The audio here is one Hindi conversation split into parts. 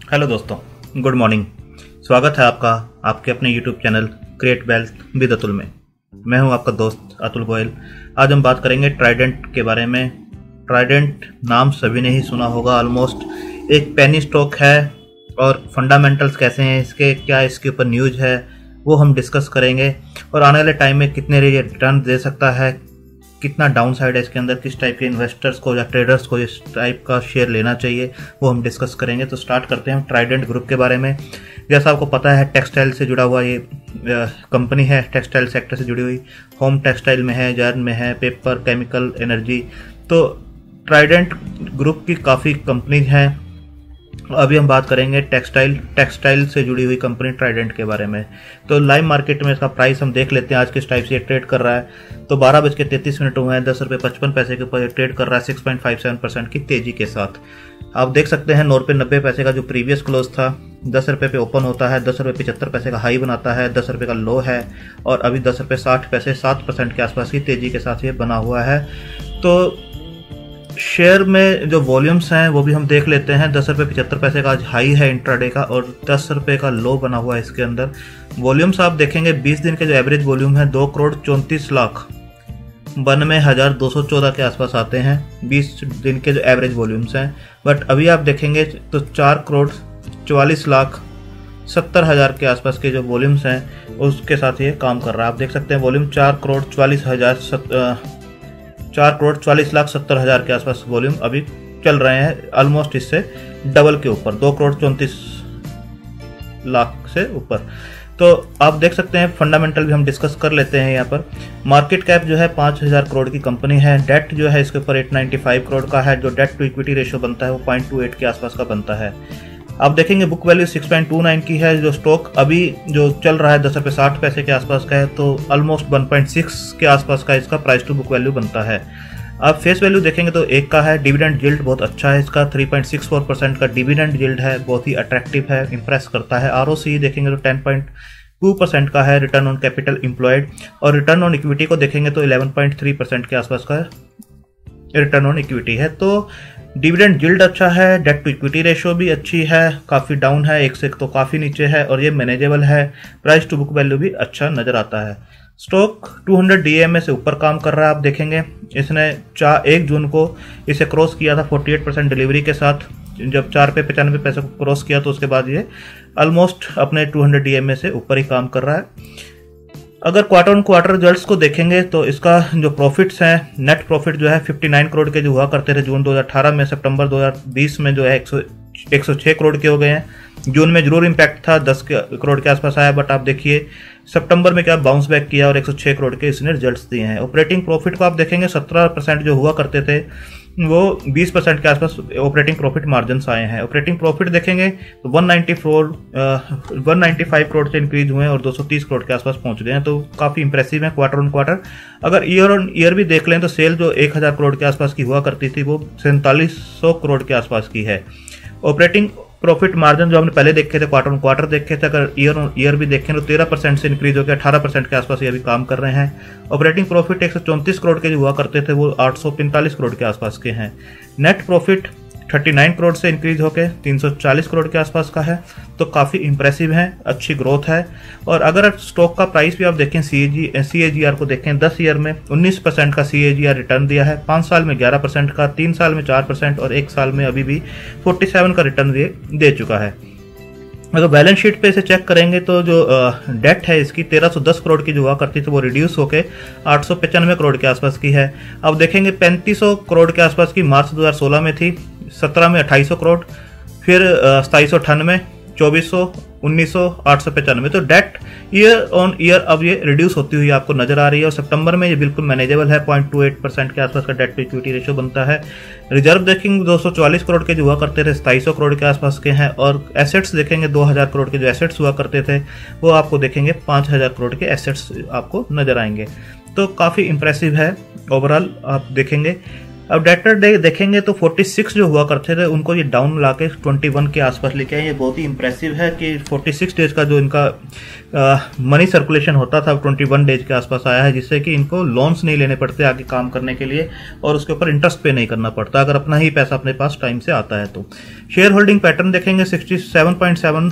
हेलो दोस्तों, गुड मॉर्निंग। स्वागत है आपका आपके अपने YouTube channel create wealth with Atul में। मैं हूं आपका दोस्त अतुल गोयल। आज हम बात करेंगे ट्राइडेंट के बारे में। ट्राइडेंट नाम सभी ने ही सुना होगा, ऑलमोस्ट एक पेनी स्टॉक है और फंडामेंटल्स कैसे हैं इसके, क्या इसके ऊपर न्यूज़ है, वो हम डिस्कस करेंगे। और आने वाले टाइम में कितने रिटर्न दे सकता है, कितना डाउन साइड है इसके अंदर, किस टाइप के इन्वेस्टर्स को या ट्रेडर्स को इस टाइप का शेयर लेना चाहिए, वो हम डिस्कस करेंगे। तो स्टार्ट करते हैं हम ट्राइडेंट ग्रुप के बारे में। जैसा आपको पता है, टेक्सटाइल से जुड़ा हुआ ये कंपनी है, टेक्सटाइल सेक्टर से जुड़ी हुई। होम टेक्सटाइल में है, जर्न में है, पेपर, केमिकल, एनर्जी। तो ट्राइडेंट ग्रुप की काफ़ी कंपनीज हैं। अभी हम बात करेंगे टेक्सटाइल से जुड़ी हुई कंपनी ट्राइडेंट के बारे में। तो लाइव मार्केट में इसका प्राइस हम देख लेते हैं आज किस टाइप से ये ट्रेड कर रहा है। तो 12:33 हुए हैं, 10 रुपये 55 पैसे के ऊपर ट्रेड कर रहा है 6.57% की तेजी के साथ। आप देख सकते हैं 9 रुपये 90 पैसे का जो प्रीवियस क्लोज था, 10 रुपये पे ओपन होता है, 10 रुपये 75 पैसे का हाई बनाता है, 10 रुपये का लो है और अभी 10 रुपये 60 पैसे 7% के आसपास की तेजी के साथ ये बना हुआ है। तो शेयर में जो वॉल्यूम्स हैं वो भी हम देख लेते हैं। 10 रुपये 75 पैसे का आज हाई है इंट्राडे का और 10 रुपये का लो बना हुआ है इसके अंदर। वॉल्यूम्स आप देखेंगे 20 दिन के जो एवरेज वॉल्यूम है 2,34,92,214 के आसपास आते हैं 20 दिन के जो एवरेज वॉल्यूम्स हैं। बट अभी आप देखेंगे तो 4,44,70,000 के आसपास के जो वॉल्यूम्स हैं उसके साथ ये काम कर रहा है। आप देख सकते हैं वॉल्यूम 4,40,70,000 के आसपास वॉल्यूम अभी चल रहे हैं, ऑलमोस्ट इससे डबल के ऊपर, 2,34,00,000 से ऊपर। तो आप देख सकते हैं फंडामेंटल भी हम डिस्कस कर लेते हैं। यहाँ पर मार्केट कैप जो है 5,000 करोड़ की कंपनी है। डेट जो है इसके ऊपर 895 करोड़ का है। जो डेट टू इक्विटी रेशियो बनता है वो 0.28 के आसपास का बनता है। आप देखेंगे बुक वैल्यू 6.29 की है। जो स्टॉक अभी जो चल रहा है 10 रुपये 60 पैसे के आसपास का है, तो ऑलमोस्ट 1.6 के आसपास का इसका प्राइस टू बुक वैल्यू बनता है। आप फेस वैल्यू देखेंगे तो 1 का है। डिविडेंड यील्ड बहुत अच्छा है इसका, 3.64% का डिविडेंड यील्ड है, बहुत ही अट्रैक्टिव है, इंप्रेस करता है। ROCE देखेंगे तो 10.2% का है, रिटर्न ऑन कैपिटल एम्प्लॉयड। और रिटर्न ऑन इक्विटी को देखेंगे तो 11.3% के आसपास का रिटर्न ऑन इक्विटी है। तो डिविडेंड यील्ड अच्छा है, डेट टू इक्विटी रेशियो भी अच्छी है, काफ़ी डाउन है, 1 से तो काफ़ी नीचे है और ये मैनेजेबल है। प्राइस टू बुक वैल्यू भी अच्छा नज़र आता है। स्टॉक 200 DMA से ऊपर काम कर रहा है। आप देखेंगे इसने 1 जून को इसे क्रॉस किया था 48% डिलीवरी के साथ। जब 4 रुपये 95 पैसे को क्रॉस किया तो उसके बाद ये ऑलमोस्ट अपने 200 DMA से ऊपर ही काम कर रहा है। अगर क्वार्टर ऑन क्वार्टर रिजल्ट्स को देखेंगे तो इसका जो प्रॉफिट्स हैं, नेट प्रॉफिट जो है 59 करोड़ के जो हुआ करते थे जून 2018 में, सितंबर 2020 में जो है 106 करोड़ के हो गए हैं। जून में जरूर इम्पैक्ट था, 10 करोड़ के आसपास आया, बट आप देखिए सितंबर में क्या बाउंस बैक किया और 106 करोड़ के इसने रिजल्ट्स दिए हैं। ऑपरेटिंग प्रॉफिट को आप देखेंगे 17% जो हुआ करते थे वो 20% के आसपास ऑपरेटिंग प्रॉफिट मार्जिन आए हैं। ऑपरेटिंग प्रॉफिट देखेंगे तो 195 करोड़ से इंक्रीज हुए हैं और 230 करोड़ के आसपास पहुंच गए हैं। तो काफ़ी इंप्रेसिव है क्वार्टर ऑन क्वार्टर। अगर ईयर ऑन ईयर भी देख लें तो सेल जो 1,000 करोड़ के आसपास की हुआ करती थी वो 4700 करोड़ के आसपास की है। ऑपरेटिंग प्रॉफिट मार्जिन जो हमने पहले देखे थे, क्वार्टर ऑन क्वार्टर देखे थे, अगर ईयर ऑन ईयर भी देखें तो 13% से इंक्रीज हो गया, 18% के आसपास ये अभी काम कर रहे हैं। ऑपरेटिंग प्रॉफिट 134 करोड़ के जो हुआ करते थे वो 845 करोड़ के आसपास के हैं। नेट प्रॉफिट 39 करोड़ से इंक्रीज होकर 340 करोड़ के आसपास का है। तो काफ़ी इंप्रेसिव है, अच्छी ग्रोथ है। और अगर स्टॉक का प्राइस भी आप देखें, CAGR को देखें, 10 ईयर में 19% का CAGR रिटर्न दिया है, 5 साल में 11% का, 3 साल में 4% और 1 साल में अभी भी 47 का रिटर्न दे चुका है। अगर बैलेंस शीट पे इसे चेक करेंगे तो जो डेट है इसकी 1310 करोड़ की जो हुआ करती थी वो रिड्यूस होकर 895 करोड़ के आसपास की है। अब देखेंगे 3500 करोड़ के आसपास की मार्च 2016 में थी, 17 में 2800 करोड़, फिर 2798, 2400, 1900, 895। तो डेट ईयर ऑन ईयर अब ये रिड्यूस होती हुई आपको नजर आ रही है और सितंबर में ये बिल्कुल मैनेजेबल है, 0.28% के आसपास का डेट टू इक्विटी रेशियो बनता है। रिजर्व देखेंगे 244 करोड़ के जो हुआ करते थे 2700 करोड़ के आसपास के हैं और एसेट्स देखेंगे 2000 करोड़ के जो एसेट्स हुआ करते थे वो आपको देखेंगे 5000 करोड़ के एसेट्स आपको नजर आएंगे। तो काफ़ी इंप्रेसिव है ओवरऑल। आप देखेंगे अब डेटर डे देखेंगे तो 46 जो हुआ करते थे उनको ये डाउन ला के 21 के आसपास लेके आए। ये बहुत ही इंप्रेसिव है कि 46 डेज का जो इनका मनी सर्कुलेशन होता था 21 डेज के आसपास आया है, जिससे कि इनको लोन्स नहीं लेने पड़ते आगे काम करने के लिए और उसके ऊपर इंटरेस्ट पे नहीं करना पड़ता अगर अपना ही पैसा अपने पास टाइम से आता है तो। शेयर होल्डिंग पैटर्न देखेंगे 67.7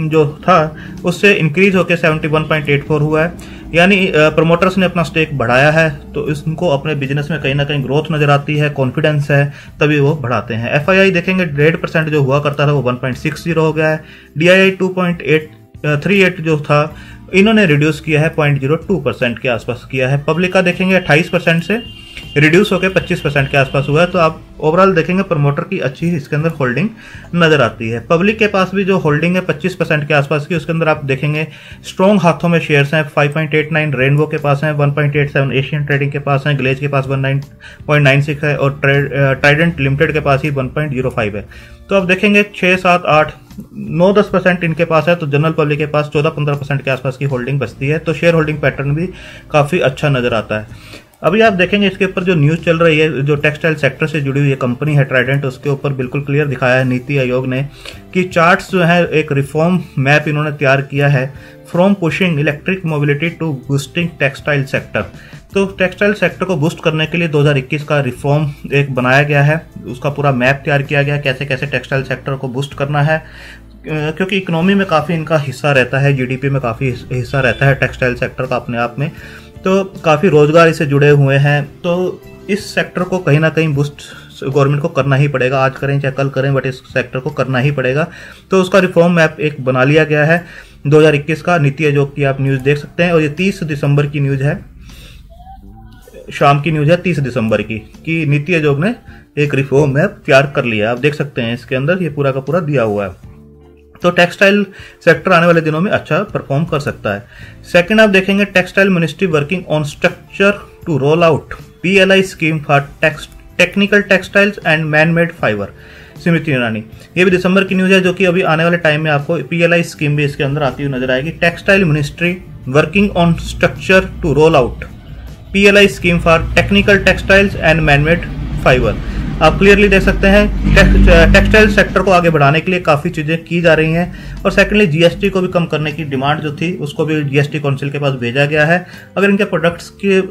जो था उससे इंक्रीज होकर 71.84 हुआ है, यानी प्रमोटर्स ने अपना स्टेक बढ़ाया है तो इसको अपने बिजनेस में कहीं ना कहीं ग्रोथ नजर आती है, कॉन्फिडेंस है, तभी वो बढ़ाते हैं। FII देखेंगे 1.5% जो हुआ करता था वो 1.60 हो गया है। DII 2.38 जो था इन्होंने रिड्यूस किया है 0.02% के आसपास किया है। पब्लिक का देखेंगे 28% से रिड्यूस होकर 25% के आसपास हुआ है। तो आप ओवरऑल देखेंगे प्रमोटर की अच्छी इसके अंदर होल्डिंग नजर आती है। पब्लिक के पास भी जो होल्डिंग है 25% के आसपास की, उसके अंदर आप देखेंगे स्ट्रॉन्ग हाथों में शेयर्स हैं। 5.89 रेनबो के पास है, 1.87 एशियन ट्रेडिंग के पास है, ग्लेज के पास 19.96 है और ट्राइडेंट लिमिटेड के पास ही 1.05 है। तो आप देखेंगे 6, 7, 8, 9-10% इनके पास है, तो जनरल पब्लिक के पास 14-15% के आसपास की होल्डिंग बचती है। तो शेयर होल्डिंग पैटर्न भी काफी अच्छा नजर आता है। अभी आप देखेंगे इसके ऊपर जो न्यूज चल रही है, जो टेक्सटाइल सेक्टर से जुड़ी हुई कंपनी है ट्राइडेंट, उसके ऊपर बिल्कुल क्लियर दिखाया है नीति आयोग ने कि चार्ट्स जो है एक रिफॉर्म मैप इन्होंने तैयार किया है from pushing electric mobility to boosting textile sector. तो टेक्सटाइल सेक्टर को बूस्ट करने के लिए 2021 का रिफॉर्म एक बनाया गया है, उसका पूरा मैप तैयार किया गया है कैसे कैसे टेक्सटाइल सेक्टर को बूस्ट करना है, क्योंकि इकोनॉमी में काफ़ी इनका हिस्सा रहता है, GDP में काफ़ी हिस्सा रहता है टेक्सटाइल सेक्टर का अपने आप में, तो काफ़ी रोजगार इससे जुड़े हुए हैं। तो इस सेक्टर को कहीं ना कहीं बूस्ट गवर्नमेंट को करना ही पड़ेगा, आज करें चाहे कल करें, बट इस सेक्टर को करना ही पड़ेगा। तो उसका रिफॉर्म मैप एक बना लिया गया है 2021 का, नीति आयोग की आप न्यूज़ देख सकते हैं। और ये 30 दिसंबर की न्यूज़ है, शाम की न्यूज़ है 30 दिसंबर की, कि नीति आयोग ने एक रिफॉर्म मैप तैयार कर लिया। आप देख सकते हैं इसके अंदर ये पूरा का पूरा दिया हुआ है। तो टेक्सटाइल सेक्टर आने वाले दिनों में अच्छा परफॉर्म कर सकता है। सेकंड आप देखेंगे textile ministry working on structure to roll out PLI scheme for technical textiles and man made fibre, Smriti Irani. ये भी दिसंबर की न्यूज है, जो कि अभी आने वाले टाइम में आपको PLI स्कीम भी इसके अंदर आती हुई नजर आएगी। Textile ministry working on structure to roll out PLI scheme for technical textiles and man made fibre. आप क्लियरली देख सकते हैं टेक्सटाइल सेक्टर को आगे बढ़ाने के लिए काफ़ी चीज़ें की जा रही हैं। और सेकेंडली GST को भी कम करने की डिमांड जो थी उसको भी GST काउंसिल के पास भेजा गया है। अगर इनके प्रोडक्ट्स के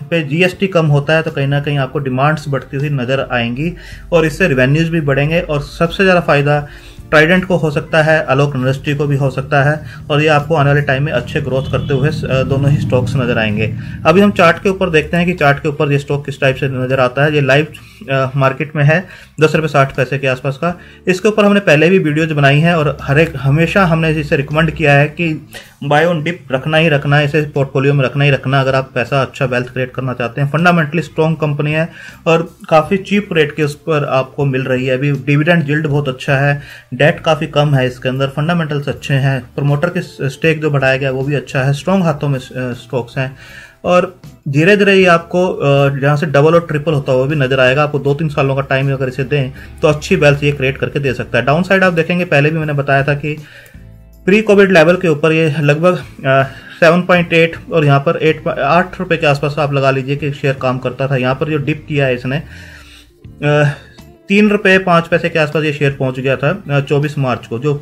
पे GST कम होता है तो कहीं ना कहीं आपको डिमांड्स बढ़ती हुई नज़र आएंगी और इससे रेवेन्यूज भी बढ़ेंगे। और सबसे ज़्यादा फायदा ट्राइडेंट को हो सकता है, आलोक इंडस्ट्री को भी हो सकता है, और ये आपको आने वाले टाइम में अच्छे ग्रोथ करते हुए दोनों ही स्टॉक्स नजर आएंगे। अभी हम चार्ट के ऊपर देखते हैं कि चार्ट के ऊपर ये स्टॉक किस टाइप से नजर आता है। ये लाइव मार्केट में है 10 रुपये 60 पैसे के आसपास का। इसके ऊपर हमने पहले भी वीडियोज बनाई हैं और हमेशा हमने इसे रिकमेंड किया है कि बाय ऑन डिप रखना ही रखना है, इसे पोर्टफोलियो में रखना ही रखना अगर आप पैसा अच्छा वेल्थ क्रिएट करना चाहते हैं। फंडामेंटली स्ट्रॉन्ग कंपनी है और काफ़ी चीप रेट के उस पर आपको मिल रही है। अभी डिविडेंड यील्ड बहुत अच्छा है, डेट काफ़ी कम है इसके अंदर, फंडामेंटल्स अच्छे हैं, प्रमोटर के स्टेक जो बढ़ाया गया वो भी अच्छा है, स्ट्रॉन्ग हाथों में स्टॉक्स हैं और धीरे धीरे ये आपको जहाँ से डबल और ट्रिपल होता हुआ भी नजर आएगा। आपको 2-3 सालों का टाइम अगर इसे दें तो अच्छी वेल्थ ये क्रिएट करके दे सकता है। डाउन साइड आप देखेंगे, पहले भी मैंने बताया था कि प्री कोविड लेवल के ऊपर ये लगभग 7.8 और यहाँ पर 8 रुपये के आसपास आप लगा लीजिए कि शेयर काम करता था। यहाँ पर जो डिप किया है इसने 3 रुपये 5 पैसे के आसपास ये शेयर पहुंच गया था 24 मार्च को, जो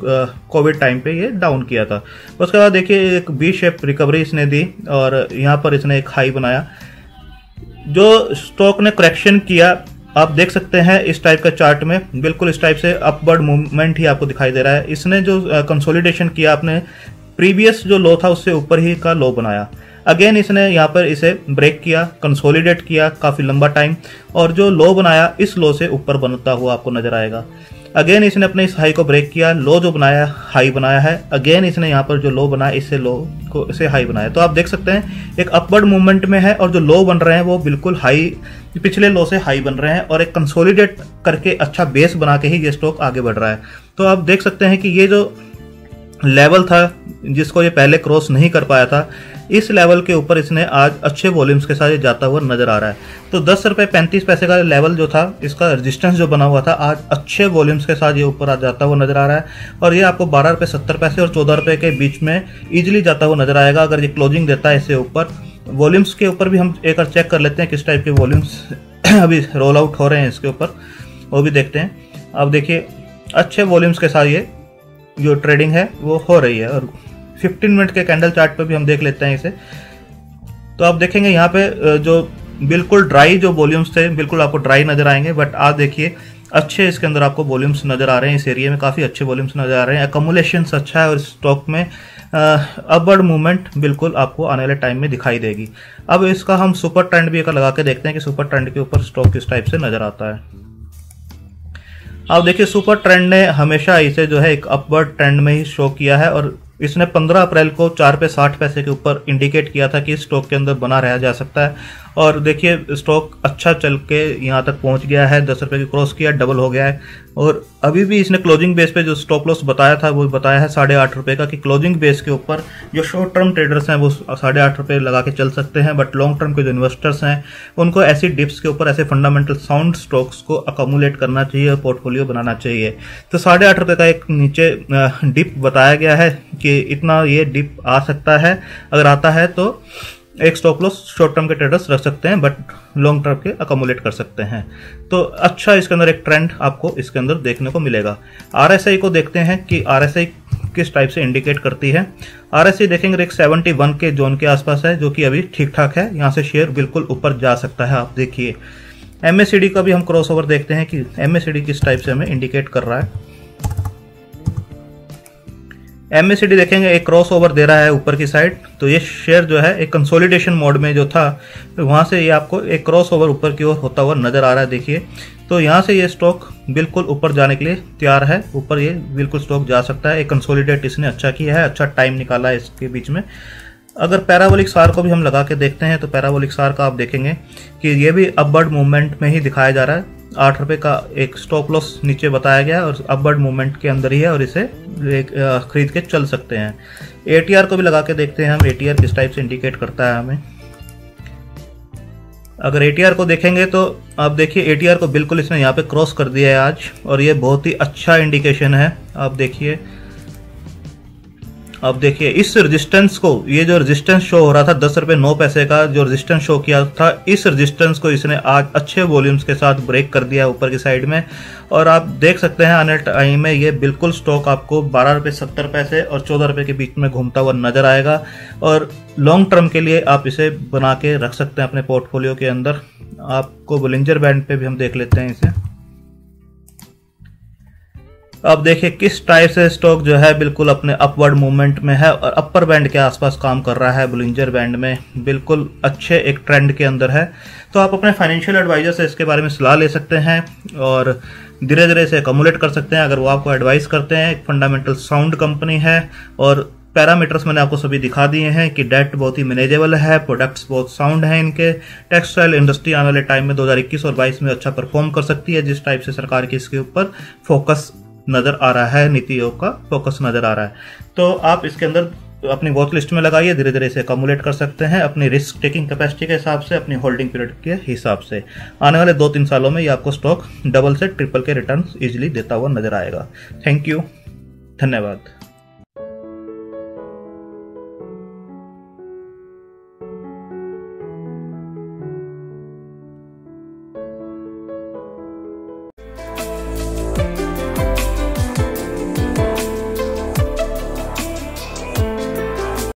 कोविड टाइम पे ये डाउन किया था। उसके बाद देखिए एक V शेप रिकवरी इसने दी और यहाँ पर इसने एक हाई बनाया। जो स्टॉक ने करेक्शन किया आप देख सकते हैं इस टाइप का चार्ट में, बिल्कुल इस टाइप से अपवर्ड मूवमेंट ही आपको दिखाई दे रहा है। इसने जो कंसोलिडेशन किया, आपने प्रीवियस जो लो था उससे ऊपर ही का लो बनाया। अगेन इसने यहाँ पर इसे ब्रेक किया, कंसोलिडेट किया काफ़ी लंबा टाइम, और जो लो बनाया इस लो से ऊपर बनता हुआ आपको नजर आएगा। अगेन इसने अपने इस हाई को ब्रेक किया, लो जो बनाया हाई बनाया है। अगेन इसने यहाँ पर जो लो बनाया इससे लो को इसे हाई बनाया। तो आप देख सकते हैं एक अपवर्ड मूवमेंट में है और जो लो बन रहे हैं वो बिल्कुल हाई, पिछले लो से हाई बन रहे हैं और एक कंसोलिडेट करके अच्छा बेस बना के ही ये स्टॉक आगे बढ़ रहा है। तो आप देख सकते हैं कि ये जो लेवल था जिसको ये पहले क्रॉस नहीं कर पाया था, इस लेवल के ऊपर इसने आज अच्छे वॉल्यूम्स के साथ ये जाता हुआ नजर आ रहा है। तो 10 रुपये 35 पैसे का लेवल जो था, इसका रेजिस्टेंस जो बना हुआ था, आज अच्छे वॉल्यूम्स के साथ ये ऊपर आ जाता हुआ नजर आ रहा है और ये आपको 12 रुपये 70 पैसे और 14 रुपये के बीच में इजीली जाता हुआ नजर आएगा अगर ये क्लोजिंग देता है इससे ऊपर। वॉल्यूम्स के ऊपर भी हम एक बार चेक कर लेते हैं किस टाइप के वॉल्यूम्स अभी रोल आउट हो रहे हैं इसके ऊपर, वो भी देखते हैं। अब देखिए अच्छे वॉल्यूम्स के साथ ये जो ट्रेडिंग है वो हो रही है, और 15 मिनट के कैंडल चार्ट पे भी हम देख लेते हैं इसे। तो आप देखेंगे यहाँ पे जो बिल्कुल ड्राई जो वॉल्यूम्स थे बिल्कुल आपको ड्राई नजर आएंगे, बट आप देखिए अच्छे इसके अंदर आपको वॉल्यूम्स नजर आ रहे हैं। इस एरिया में काफ़ी अच्छे वॉल्यूम्स नजर आ रहे हैं, एकमुलेशंस अच्छा है, और स्टॉक में अपवर्ड मूवमेंट बिल्कुल आपको आने वाले टाइम में दिखाई देगी। अब इसका हम सुपर ट्रेंड भी एक लगा के देखते हैं कि सुपर ट्रेंड के ऊपर स्टॉक किस टाइप से नजर आता है। अब देखिए सुपर ट्रेंड ने हमेशा इसे जो है एक अपवर्ड ट्रेंड में ही शो किया है, और इसने 15 अप्रैल को 4 पे 60 पैसे के ऊपर इंडिकेट किया था कि स्टॉक के अंदर बना रहा जा सकता है। और देखिए स्टॉक अच्छा चल के यहाँ तक पहुँच गया है, 10 रुपये की क्रॉस किया, डबल हो गया है। और अभी भी इसने क्लोजिंग बेस पे जो स्टॉप लॉस बताया था वो बताया है 8.5 रुपये का, कि क्लोजिंग बेस के ऊपर जो शॉर्ट टर्म ट्रेडर्स हैं वो 8.5 रुपये लगा के चल सकते हैं, बट लॉन्ग टर्म के जो इन्वेस्टर्स हैं उनको ऐसी डिप्स के ऊपर ऐसे फंडामेंटल साउंड स्टॉक्स को अकोमुलेट करना चाहिए और पोर्टफोलियो बनाना चाहिए। तो 8.5 रुपये का एक नीचे डिप बताया गया है कि इतना ये डिप आ सकता है, अगर आता है तो एक स्टॉप लॉस शॉर्ट टर्म के ट्रेडर्स रख सकते हैं, बट लॉन्ग टर्म के अकोमुलेट कर सकते हैं। तो अच्छा इसके अंदर एक ट्रेंड आपको इसके अंदर देखने को मिलेगा। आरएसआई को देखते हैं कि आरएसआई किस टाइप से इंडिकेट करती है। आरएसआई देखेंगे एक 71 के जोन के आसपास है, जो कि अभी ठीक ठाक है, यहाँ से शेयर बिल्कुल ऊपर जा सकता है। आप देखिए एमएससीडी का भी हम क्रॉस ओवर देखते हैं कि एमएससीडी किस टाइप से हमें इंडिकेट कर रहा है। एमएससीडी देखेंगे एक क्रॉस ओवर दे रहा है ऊपर की साइड, तो ये शेयर जो है एक कंसोलिडेशन मोड में जो था वहां से ये आपको एक क्रॉस ओवर ऊपर की ओर होता हुआ नजर आ रहा है। देखिए तो यहाँ से ये स्टॉक बिल्कुल ऊपर जाने के लिए तैयार है, ऊपर ये बिल्कुल स्टॉक जा सकता है। एक कंसोलिडेट इसने अच्छा किया है, अच्छा टाइम निकाला है इसके बीच में। अगर पैराबोलिक सार को भी हम लगा के देखते हैं तो पैराबोलिक सार का आप देखेंगे कि ये भी अपवर्ड मूवमेंट में ही दिखाया जा रहा है। 8 रुपये का एक स्टॉप लॉस नीचे बताया गया है और अपवर्ड मूवमेंट के अंदर ही है, और इसे खरीद के चल सकते हैं। एटीआर को भी लगा के देखते हैं हम, एटीआर किस टाइप से इंडिकेट करता है हमें। अगर एटीआर को देखेंगे तो आप देखिए एटीआर को बिल्कुल इसने यहाँ पे क्रॉस कर दिया है आज, और ये बहुत ही अच्छा इंडिकेशन है। आप देखिए अब देखिए इस रेजिस्टेंस को, ये जो रेजिस्टेंस शो हो रहा था 10 रुपये 9 पैसे का जो रेजिस्टेंस शो किया था, इस रेजिस्टेंस को इसने आज अच्छे वॉल्यूम्स के साथ ब्रेक कर दिया ऊपर की साइड में। और आप देख सकते हैं आने टाइम में ये बिल्कुल स्टॉक आपको 12 रुपये 70 पैसे और 14 रुपये के बीच में घूमता हुआ नजर आएगा, और लॉन्ग टर्म के लिए आप इसे बना के रख सकते हैं अपने पोर्टफोलियो के अंदर। आपको बोलिंजर बैंड पे भी हम देख लेते हैं इसे। अब देखिए किस टाइप से स्टॉक जो है बिल्कुल अपने अपवर्ड मूवमेंट में है और अपर बैंड के आसपास काम कर रहा है, बोलिंजर बैंड में बिल्कुल अच्छे एक ट्रेंड के अंदर है। तो आप अपने फाइनेंशियल एडवाइजर से इसके बारे में सलाह ले सकते हैं और धीरे धीरे इसे अकोमुलेट कर सकते हैं। अगर वो आपको एडवाइस करते हैं, एक फंडामेंटल साउंड कंपनी है और पैरामीटर्स मैंने आपको सभी दिखा दिए हैं कि डेट बहुत ही मैनेजेबल है, प्रोडक्ट्स बहुत साउंड हैं इनके। टेक्सटाइल इंडस्ट्री आने वाले टाइम में 2021 और 22 में अच्छा परफॉर्म कर सकती है, जिस टाइप से सरकार की इसके ऊपर फोकस नजर आ रहा है, नीति आयोग का फोकस नजर आ रहा है। तो आप इसके अंदर अपनी वॉच लिस्ट में लगाइए, धीरे धीरे इसे अकोमुलेट कर सकते हैं अपनी रिस्क टेकिंग कैपेसिटी के हिसाब से, अपनी होल्डिंग पीरियड के हिसाब से। आने वाले 2-3 सालों में ये आपको स्टॉक डबल से ट्रिपल के रिटर्न इजीली देता हुआ नजर आएगा। थैंक यू, धन्यवाद।